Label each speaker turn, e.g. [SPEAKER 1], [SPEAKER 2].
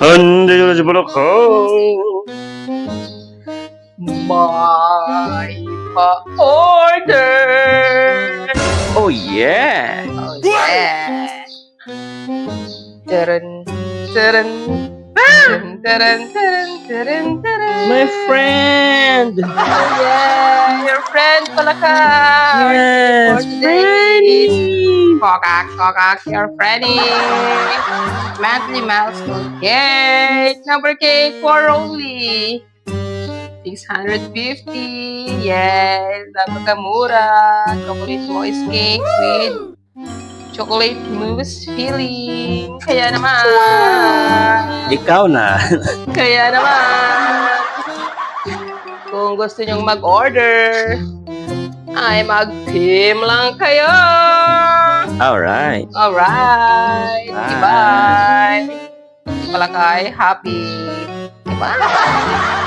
[SPEAKER 1] 언제 집으로 가?
[SPEAKER 2] My order.
[SPEAKER 1] Oh yeah.
[SPEAKER 2] Oh yeah. Dun, dun, dun, dun, dun, dun, dun.
[SPEAKER 1] My friend.
[SPEAKER 2] Oh yeah, your friend pala ka.
[SPEAKER 1] Yes,
[SPEAKER 2] For today is
[SPEAKER 1] Freddy.
[SPEAKER 2] Kokak, your Freddy. Monthly milestone cake. Number cake for only 650. Yes, napakamura. Chocolate moist cake with chocolate mousse filling. Kaya naman.
[SPEAKER 1] Ikaw na.
[SPEAKER 2] Kaya naman. Kung gusto nyong mag-order, ay mag-team lang kayo.
[SPEAKER 1] Alright.
[SPEAKER 2] Alright.
[SPEAKER 1] Bye.
[SPEAKER 2] Bye. Palakay, happy. Bye.